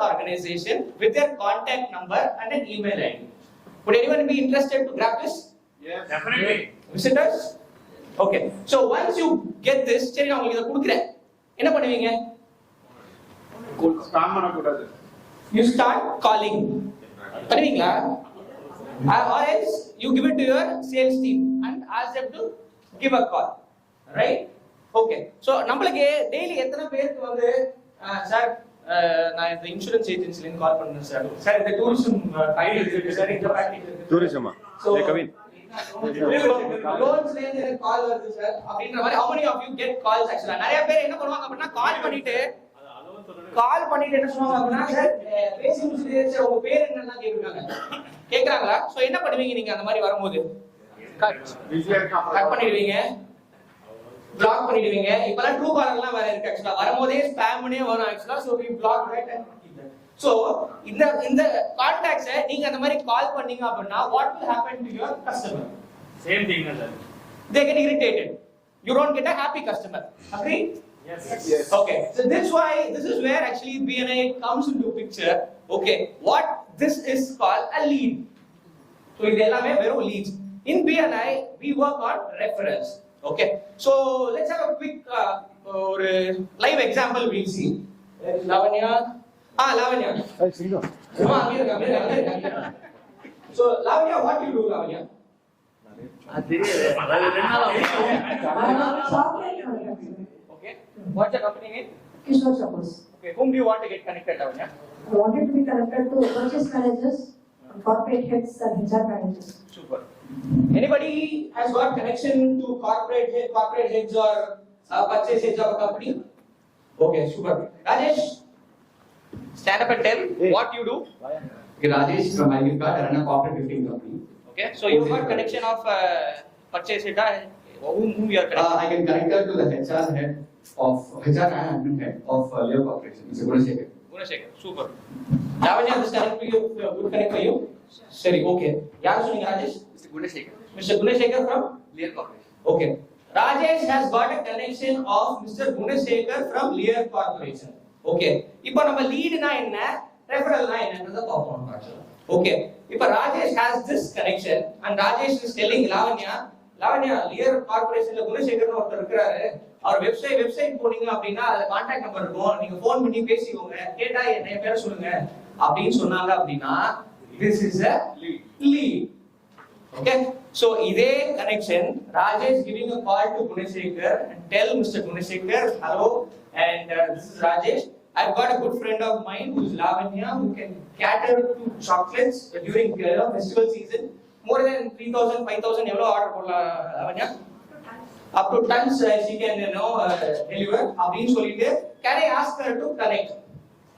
organization with their contact number and an email ID. Would anyone be interested to grab this? Yes, definitely. Visitors? Okay. So once you get this, சரி நான் உங்களுக்கு இத கொடுக்கிறேன். என்ன பண்ணுவீங்க? Spam பண்ண கூடாது. You start calling. பண்ணுவீங்களா? Or else you give it to your sales team and ask them to give a call. Right? Okay. So நம்மளுக்கு டெய்லி எத்தனை பேருக்கு வந்து சார் நான் இந்த இன்சூரன்ஸ் ஏஜென்சில இருந்து கால் பண்றேன் சார். சார் இந்த டூரிசம் ஐடி இருக்கு சார் இந்த பேக்கேஜ் இருக்கு. டூரிசமா. கவின். லோன்ஸ்ல இருந்து எனக்கு கால் வருது சார். அப்படின்ற மாதிரி how many of you get calls actually? நிறைய பேர் என்ன பண்ணுவாங்க அப்படினா கால் பண்ணிட்டு என்ன சொல்லுவாங்க அப்படினா சார் பேசி முடிச்சிட்டு சார் உங்க பேர் என்னன்னா கேக்குறாங்களா? சோ என்ன பண்ணுவீங்க நீங்க அந்த மாதிரி வரும்போது? கட் பண்ணிடுவீங்க, பிளாக் பண்ணிடுவீங்க. இப்பலாம் ட்ரூ காலர்லாம் வேற இருக்கு एक्चुअली. வரும்போதே ஸ்பாம்னே வரும் actually. So we block right and keep that. So இந்த கான்டாக்ட்ஸ் நீங்க அந்த மாதிரி கால் பண்ணீங்க அப்படினா what will happen to your customer? Same thing sir. They get irritated. You don't get a happy customer. Agree? Yes. Okay. So this is where actually BNI comes into picture. Okay. What this is called a lead. So இது எல்லாமே வெறும் leads. In BNI we work on referrals. Okay. So let's have a quick ஒரு live example we'll see. Lavanya. Lavanya. Hey, Singha. So Lavanya, what you do, Lavanya? Okay. What's your company name? Kishore Chapels. Okay. Whom do you want to get connected, Lavanya? I wanted to be connected to purchase managers, corporate heads, and HR managers. Super. Anybody has got connection to corporate heads or purchase heads of a company? Okay, super. Rajesh, stand up and tell what you do. Okay, Rajesh from IBM Card, I run a corporate gifting company. Okay, so you got connection of purchase head. Whom you are connected? I can connect her to the HR head of HR and admin head of Leo Corporation. Mr. Gunashekhar. Super. Lavanya, this connect for you. Good connect for you. Sorry. Okay. Yaar suning Rajesh? Mr. Gunashekhar from Leo Corporation. Okay. Rajesh has got a connection of Mr. Gunashekhar from Lear Corporation. Okay. இப்போ நம்ம லீட்னா என்ன, ரெஃபரல்னா என்னன்றத பாப்போம் actually. Okay. இப்போ Rajesh has this connection and Rajesh is telling Lavanya, Lear Corporationல குணசேகர்னு ஒருத்தர் இருக்காரு. Our website போனீங்க அப்படினா அதுல கான்டாக்ட் நம்பர் இருக்கும். நீங்க ஃபோன் பண்ணி பேசிக்கோங்க. கேட்டா என்ன பேரை சொல்லுங்க அப்படினு சொன்னாங்க அப்படினா this is a lead. Okay, so இதே connection Rajesh giving a call to Gunashekhar and tell Mr. Gunashekhar, hello, and this is Rajesh. I've got a good friend of mine who is Lavanya, who can cater to chocolates during festival season. More than 3,000, 5,000 எவ்வளவு order போடலாம் Lavanya? Up to tons she can deliver அப்படினு சொல்லிட்டு can I ask her to connect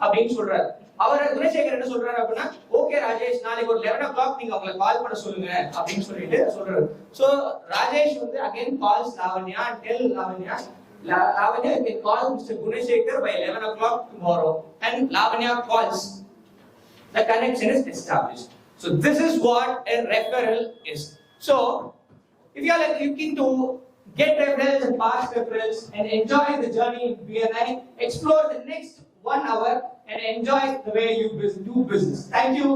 அப்படினு சொல்றாரு. அவர் குணசேகர் என்ன சொல்றாரு அப்படினா okay Rajesh நாளைக்கு ஒரு 11 o'clock நீங்க அவங்களை கால் பண்ண சொல்லுங்க அப்படினு சொல்லிட்டு சொல்றாரு. சோ ராஜேஷ் வந்து again calls Lavanya and tell Lavanya you can call Mr. Gunashekhar by 11 o'clock tomorrow, and Lavanya calls. The connection is established. So this is what a referral is. So if you are looking to get referrals and pass referrals and enjoy the journey in BNI, explore the next 1 hour and enjoy the way you do business. Thank you.